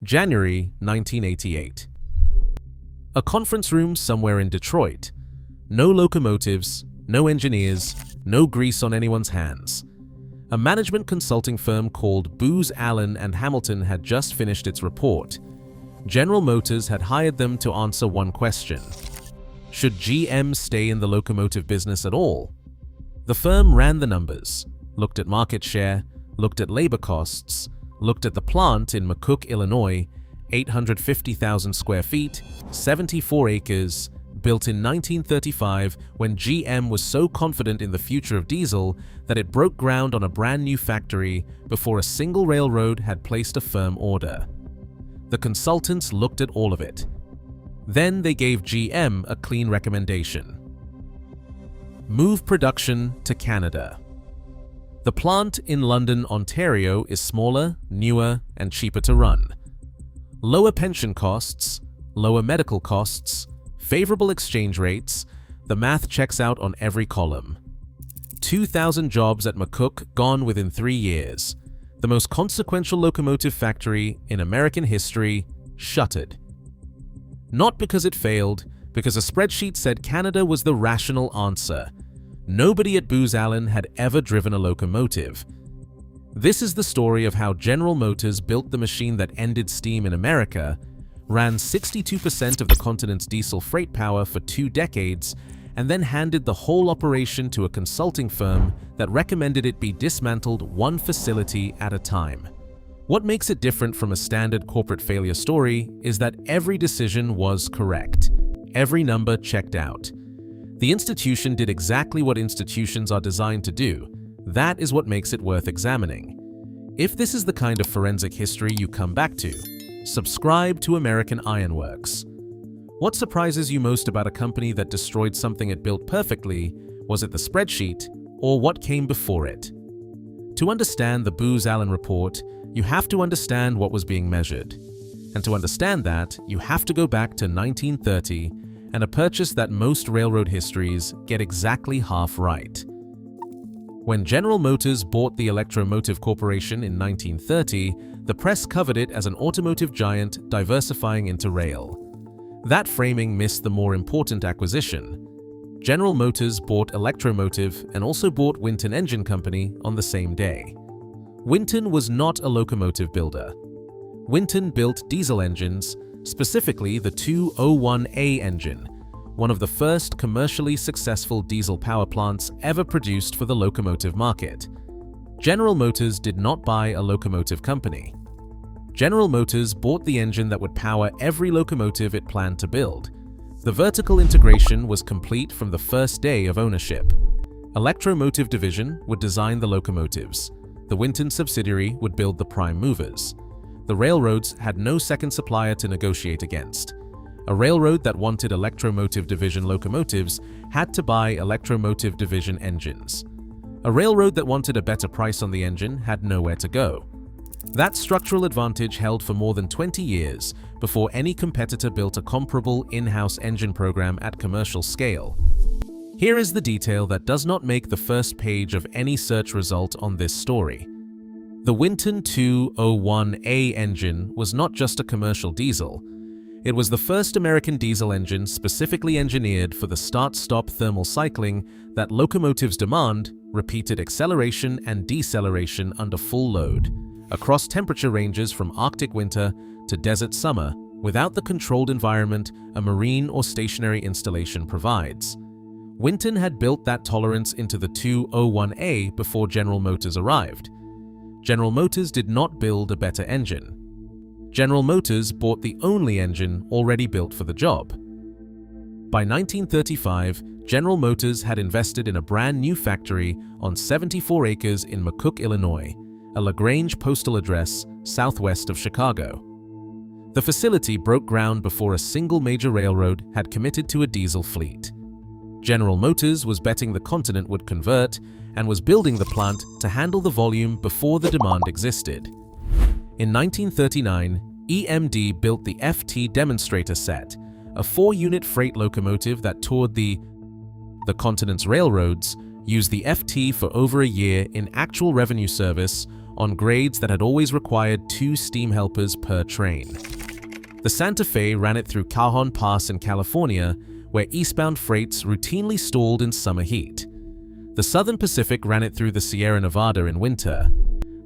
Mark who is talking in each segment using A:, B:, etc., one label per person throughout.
A: January 1988. A conference room somewhere in Detroit. No locomotives, no engineers, no grease on anyone's hands. A management consulting firm called Booz Allen and Hamilton had just finished its report. General Motors had hired them to answer one question: should GM stay in the locomotive business at all? The firm ran the numbers, looked at market share, looked at labor costs, looked at the plant in McCook, Illinois, 850,000 square feet, 74 acres, built in 1935 when GM was so confident in the future of diesel that it broke ground on a brand new factory before a single railroad had placed a firm order. The consultants looked at all of it. Then they gave GM a clean recommendation: move production to Canada. The plant in London, Ontario is smaller, newer, and cheaper to run. Lower pension costs, lower medical costs, favorable exchange rates, the math checks out on every column. 2,000 jobs at McCook gone within 3 years. The most consequential locomotive factory in American history shuttered. Not because it failed, because a spreadsheet said Canada was the rational answer. Nobody at Booz Allen had ever driven a locomotive. This is the story of how General Motors built the machine that ended steam in America, ran 62% of the continent's diesel freight power for 2 decades, and then handed the whole operation to a consulting firm that recommended it be dismantled one facility at a time. What makes it different from a standard corporate failure story is that every decision was correct. Every number checked out. The institution did exactly what institutions are designed to do. That is what makes it worth examining. If this is the kind of forensic history you come back to, subscribe to American Ironworks. What surprises you most about a company that destroyed something it built perfectly? Was it the spreadsheet, or what came before it? To understand the Booz Allen report, you have to understand what was being measured. And to understand that, you have to go back to 1930 and a purchase that most railroad histories get exactly half right. When General Motors bought the Electro-Motive Corporation in 1930, the press covered it as an automotive giant diversifying into rail. That framing missed the more important acquisition. General Motors bought Electro-Motive and also bought Winton Engine Company on the same day. Winton was not a locomotive builder. Winton built diesel engines, specifically the 201A engine, one of the first commercially successful diesel power plants ever produced for the locomotive market. General Motors did not buy a locomotive company. General Motors bought the engine that would power every locomotive it planned to build. The vertical integration was complete from the first day of ownership. Electro-Motive division would design the locomotives. The Winton subsidiary would build the prime movers. The railroads had no second supplier to negotiate against. A railroad that wanted Electro-Motive division locomotives had to buy Electro-Motive division engines. A railroad that wanted a better price on the engine had nowhere to go. That structural advantage held for more than 20 years before any competitor built a comparable in-house engine program at commercial scale. Here is the detail that does not make the first page of any search result on this story. The Winton 201A engine was not just a commercial diesel. It was the first American diesel engine specifically engineered for the start-stop thermal cycling that locomotives demand, repeated acceleration and deceleration under full load, across temperature ranges from Arctic winter to desert summer, without the controlled environment a marine or stationary installation provides. Winton had built that tolerance into the 201A before General Motors arrived. General Motors did not build a better engine. General Motors bought the only engine already built for the job. By 1935, General Motors had invested in a brand new factory on 74 acres in McCook, Illinois, a LaGrange postal address southwest of Chicago. The facility broke ground before a single major railroad had committed to a diesel fleet. General Motors was betting the continent would convert and was building the plant to handle the volume before the demand existed. In 1939, EMD built the FT demonstrator set, a 4-unit freight locomotive that toured the continent's railroads, used the FT for over a year in actual revenue service on grades that had always required 2 steam helpers per train. The Santa Fe ran it through Cajon Pass in California, where eastbound freights routinely stalled in summer heat. The Southern Pacific ran it through the Sierra Nevada in winter.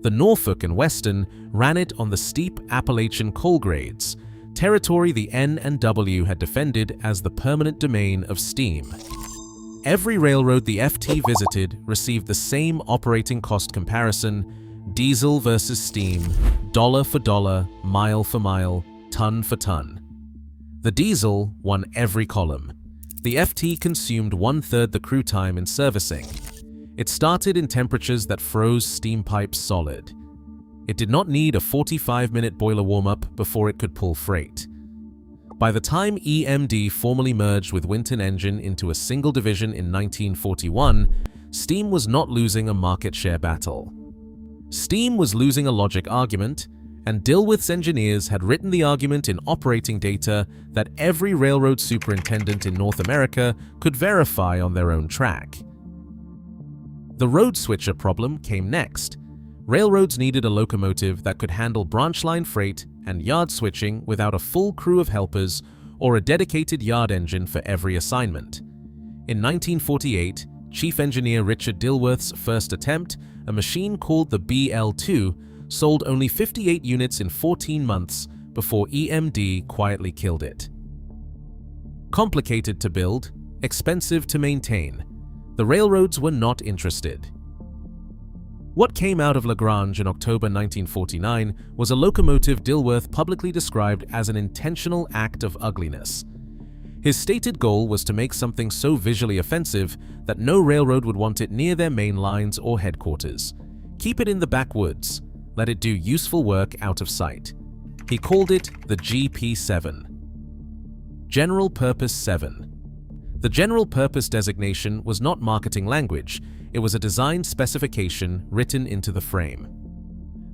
A: The Norfolk and Western ran it on the steep Appalachian coal grades, territory the N and W had defended as the permanent domain of steam. Every railroad the FT visited received the same operating cost comparison: diesel versus steam, dollar for dollar, mile for mile, ton for ton. The diesel won every column. The FT consumed 1/3 the crew time in servicing. It started in temperatures that froze steam pipes solid. It did not need a 45-minute boiler warm-up before it could pull freight. By the time EMD formally merged with Winton Engine into a single division in 1941, steam was not losing a market share battle. Steam was losing a logic argument, and Dilworth's engineers had written the argument in operating data that every railroad superintendent in North America could verify on their own track. The road switcher problem came next. Railroads needed a locomotive that could handle branch line freight and yard switching without a full crew of helpers or a dedicated yard engine for every assignment. In 1948, Chief Engineer Richard Dilworth's first attempt, a machine called the BL2, sold only 58 units in 14 months before EMD quietly killed it. Complicated to build, expensive to maintain, the railroads were not interested. What came out of LaGrange in October 1949 was a locomotive Dilworth publicly described as an intentional act of ugliness. His stated goal was to make something so visually offensive that no railroad would want it near their main lines or headquarters. Keep it in the backwoods. Let it do useful work out of sight. He called it the GP7. General Purpose 7. The general purpose designation was not marketing language, it was a design specification written into the frame.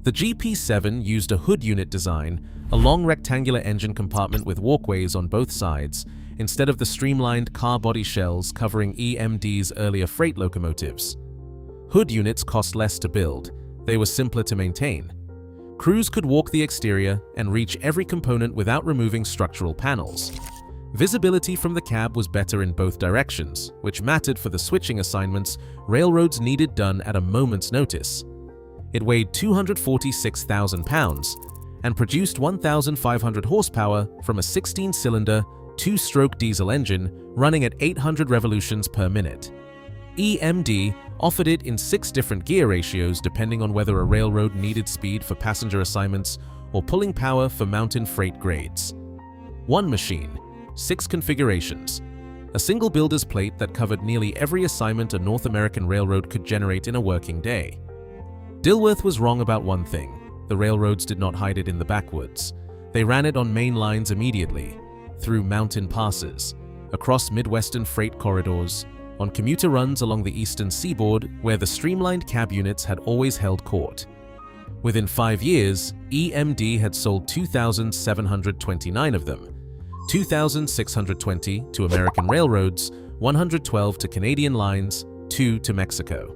A: The GP7 used a hood unit design, a long rectangular engine compartment with walkways on both sides, instead of the streamlined car body shells covering EMD's earlier freight locomotives. Hood units cost less to build, they were simpler to maintain. Crews could walk the exterior and reach every component without removing structural panels. Visibility from the cab was better in both directions, which mattered for the switching assignments railroads needed done at a moment's notice. It weighed 246,000 pounds and produced 1,500 horsepower from a 16-cylinder, 2-stroke diesel engine running at 800 revolutions per minute. EMD offered it in 6 different gear ratios depending on whether a railroad needed speed for passenger assignments or pulling power for mountain freight grades. One machine, 6 configurations. A single builder's plate that covered nearly every assignment a North American railroad could generate in a working day. Dilworth was wrong about one thing. The railroads did not hide it in the backwoods. They ran it on main lines immediately, through mountain passes, across Midwestern freight corridors, on commuter runs along the eastern seaboard where the streamlined cab units had always held court. Within 5 years, EMD had sold 2,729 of them, 2,620 to American railroads, 112 to Canadian lines, 2 to Mexico.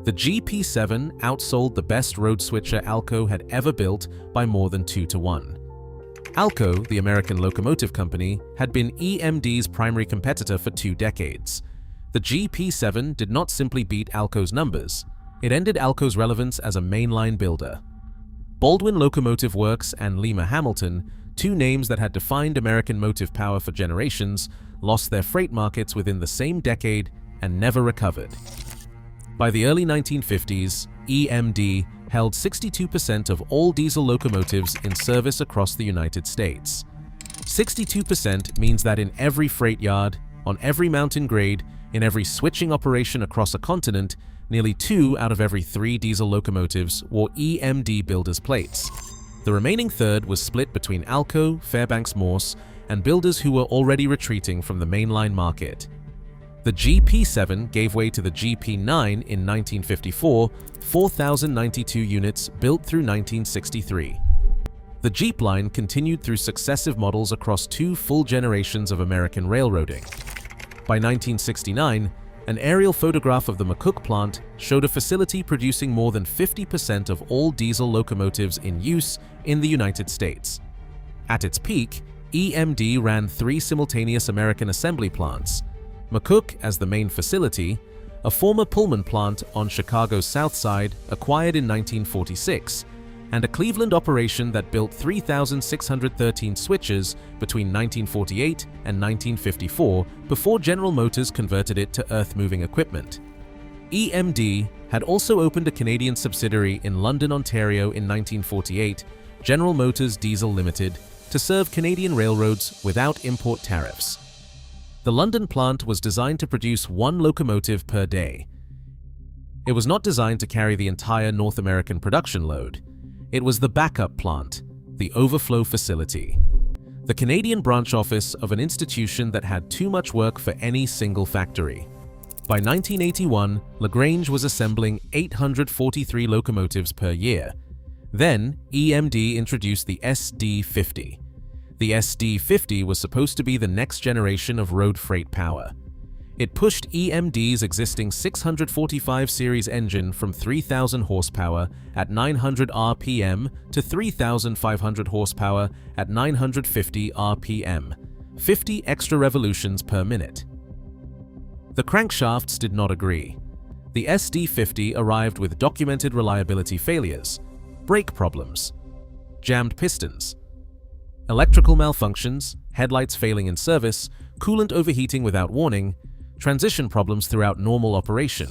A: The GP7 outsold the best road switcher Alco had ever built by more than 2 to 1. Alco, the American Locomotive Company, had been EMD's primary competitor for 2 decades. The GP7 did not simply beat Alco's numbers, it ended Alco's relevance as a mainline builder. Baldwin Locomotive Works and Lima Hamilton, 2 names that had defined American motive power for generations, lost their freight markets within the same decade and never recovered. By the early 1950s, EMD held 62% of all diesel locomotives in service across the United States. 62% means that in every freight yard, on every mountain grade, in every switching operation across a continent, nearly 2 out of every 3 diesel locomotives wore EMD builders' plates. The remaining third was split between Alco, Fairbanks Morse, and builders who were already retreating from the mainline market. The GP7 gave way to the GP9 in 1954, 4,092 units built through 1963. The Jeep line continued through successive models across 2 full generations of American railroading. By 1969, An aerial photograph of the McCook plant showed a facility producing more than 50% of all diesel locomotives in use in the United States. At its peak, EMD ran 3 simultaneous American assembly plants: McCook as the main facility, a former Pullman plant on Chicago's South Side acquired in 1946, and a Cleveland operation that built 3,613 switches between 1948 and 1954 before General Motors converted it to earth-moving equipment. EMD had also opened a Canadian subsidiary in London, Ontario in 1948, General Motors Diesel Limited, to serve Canadian railroads without import tariffs. The London plant was designed to produce 1 locomotive per day. It was not designed to carry the entire North American production load. It was the backup plant, the overflow facility, the Canadian branch office of an institution that had too much work for any single factory. By 1981, LaGrange was assembling 843 locomotives per year. Then, EMD introduced the SD50. The SD50 was supposed to be the next generation of road freight power. It pushed EMD's existing 645 series engine from 3,000 horsepower at 900 RPM to 3,500 horsepower at 950 RPM, 50 extra revolutions per minute. The crankshafts did not agree. The SD50 arrived with documented reliability failures, brake problems, jammed pistons, electrical malfunctions, headlights failing in service, coolant overheating without warning, transition problems throughout normal operation.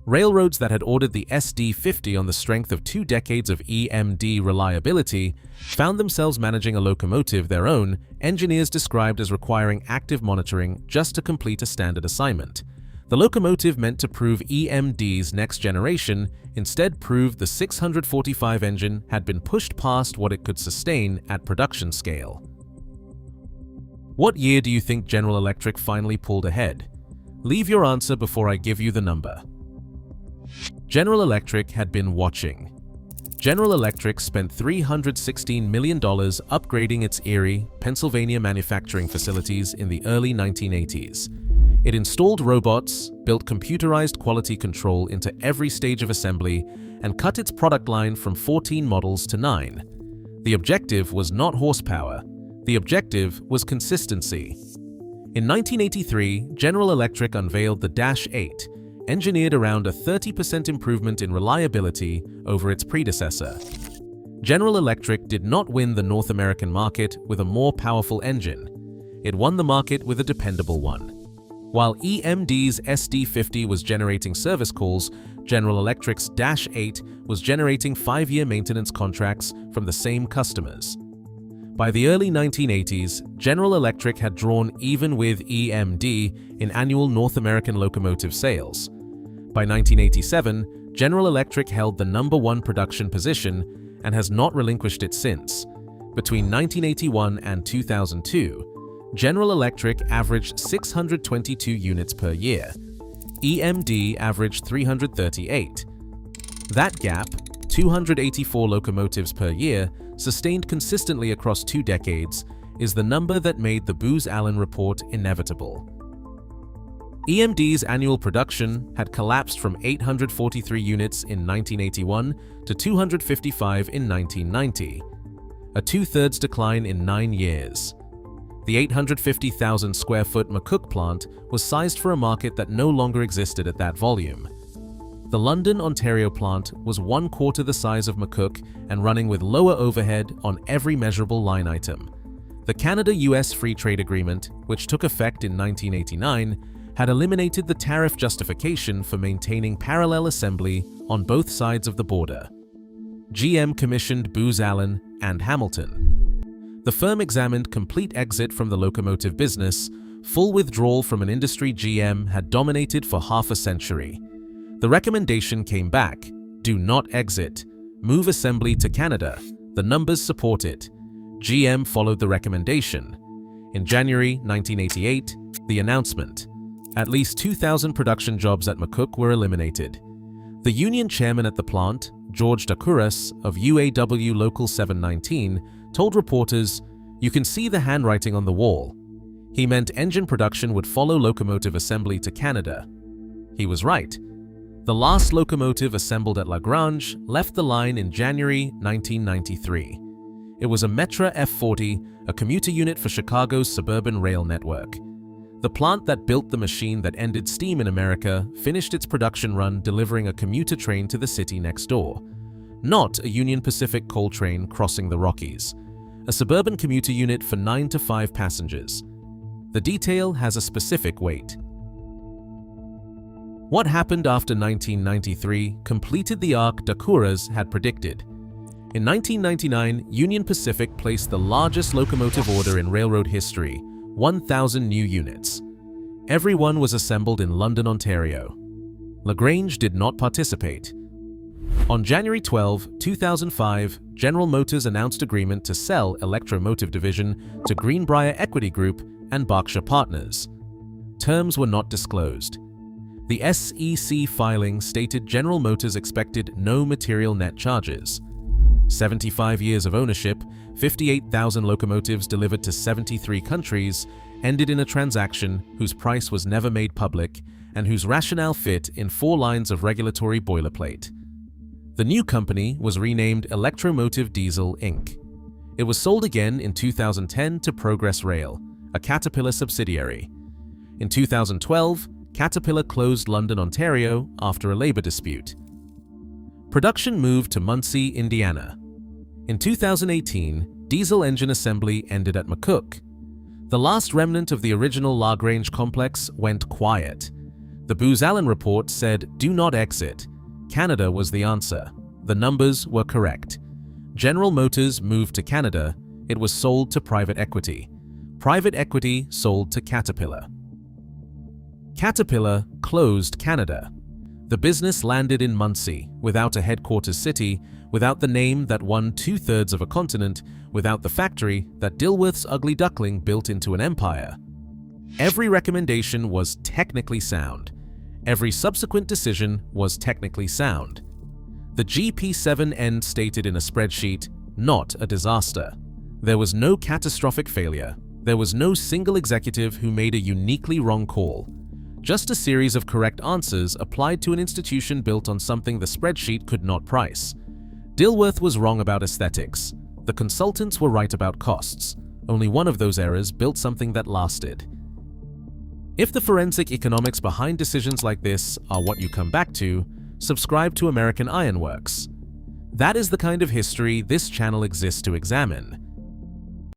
A: Railroads that had ordered the SD50 on the strength of 2 decades of EMD reliability found themselves managing a locomotive their own engineers described as requiring active monitoring just to complete a standard assignment. The locomotive meant to prove EMD's next generation instead proved the 645 engine had been pushed past what it could sustain at production scale. What year do you think General Electric finally pulled ahead? Leave your answer before I give you the number. General Electric had been watching. General Electric spent $316 million upgrading its Erie, Pennsylvania manufacturing facilities in the early 1980s. It installed robots, built computerized quality control into every stage of assembly, and cut its product line from 14 models to 9. The objective was not horsepower. The objective was consistency. In 1983, General Electric unveiled the Dash 8, engineered around a 30% improvement in reliability over its predecessor. General Electric did not win the North American market with a more powerful engine. It won the market with a dependable one. While EMD's SD50 was generating service calls, General Electric's Dash 8 was generating 5-year maintenance contracts from the same customers. By the early 1980s, General Electric had drawn even with EMD in annual North American locomotive sales. By 1987, General Electric held the #1 production position and has not relinquished it since. Between 1981 and 2002, General Electric averaged 622 units per year. EMD averaged 338. That gap, 284 locomotives per year, sustained consistently across 2 decades, is the number that made the Booz Allen report inevitable. EMD's annual production had collapsed from 843 units in 1981 to 255 in 1990, a 2/3 decline in 9 years. The 850,000 square foot McCook plant was sized for a market that no longer existed at that volume. The London, Ontario plant was 1/4 the size of McCook and running with lower overhead on every measurable line item. The Canada-US Free Trade Agreement, which took effect in 1989, had eliminated the tariff justification for maintaining parallel assembly on both sides of the border. GM commissioned Booz Allen and Hamilton. The firm examined complete exit from the locomotive business, full withdrawal from an industry GM had dominated for half a century. The recommendation came back: do not exit, move assembly to Canada. The numbers support it. GM followed the recommendation. In January 1988, the announcement: at least 2,000 production jobs at McCook were eliminated. The union chairman at the plant, George Duckling of UAW Local 719, told reporters, "You can see the handwriting on the wall." He meant engine production would follow locomotive assembly to Canada. He was right. The last locomotive assembled at La Grange left the line in January 1993. It was a Metra F40, a commuter unit for Chicago's suburban rail network. The plant that built the machine that ended steam in America finished its production run delivering a commuter train to the city next door. Not a Union Pacific coal train crossing the Rockies. A suburban commuter unit for 9 to 5 passengers. The detail has a specific weight. What happened after 1993 completed the arc Dakuras had predicted. In 1999, Union Pacific placed the largest locomotive order in railroad history, 1,000 new units. Every one was assembled in London, Ontario. LaGrange did not participate. On January 12, 2005, General Motors announced agreement to sell Electro-Motive division to Greenbrier Equity Group and Berkshire Partners. Terms were not disclosed. The SEC filing stated General Motors expected no material net charges. 75 years of ownership, 58,000 locomotives delivered to 73 countries, ended in a transaction whose price was never made public and whose rationale fit in 4 lines of regulatory boilerplate. The new company was renamed Electro-Motive Diesel, Inc. It was sold again in 2010 to Progress Rail, a Caterpillar subsidiary. In 2012, Caterpillar closed London, Ontario after a labor dispute. Production moved to Muncie, Indiana. In 2018, diesel engine assembly ended at McCook. The last remnant of the original LaGrange complex went quiet. The Booz Allen report said, "Do not exit." Canada was the answer. The numbers were correct. General Motors moved to Canada. It was sold to private equity. Private equity sold to Caterpillar. Caterpillar closed Canada. The business landed in Muncie, without a headquarters city, without the name that won 2/3 of a continent, without the factory that Dilworth's ugly duckling built into an empire. Every recommendation was technically sound. Every subsequent decision was technically sound. The GP7 end stated in a spreadsheet, not a disaster. There was no catastrophic failure. There was no single executive who made a uniquely wrong call. Just a series of correct answers applied to an institution built on something the spreadsheet could not price. Dilworth was wrong about aesthetics. The consultants were right about costs. Only one of those errors built something that lasted. If the forensic economics behind decisions like this are what you come back to, subscribe to American Iron Works. That is the kind of history this channel exists to examine.